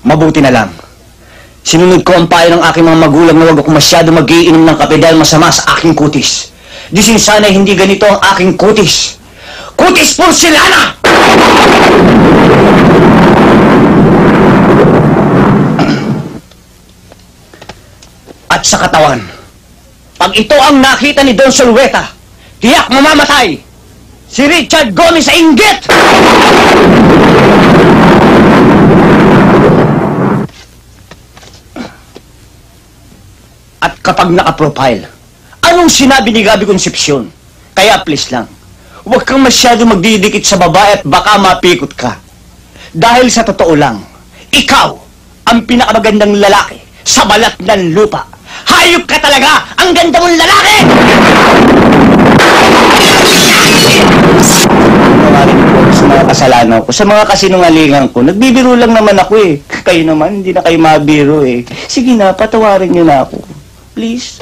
Mabuti na lang. Sinunod ko ang payo ng aking mga magulang na huwag ako masyado mag-iinom ng kape dahil masama sa aking kutis. Disin sana hindi ganito ang aking kutis. Kutis porcelana! At sa katawan, pag ito ang nakita ni Don Solueta, tiyak mamamatay! Si Richard Gomez sa inggit! At kapag naka-profile, anong sinabi ni Gabi Concepcion? Kaya please lang, huwag kang masyado magdidikit sa babae at baka mapikot ka. Dahil sa totoo lang, ikaw ang pinakamagandang lalaki sa balat ng lupa. Hayop ka talaga! Ang ganda mong lalaki! Sa mga kasalanan ko, sa mga kasinungalingan ko, nagbibiro lang naman ako eh. Kayo naman, hindi na kayo mabiro eh. Sige na, patawarin niyo na ako. Please.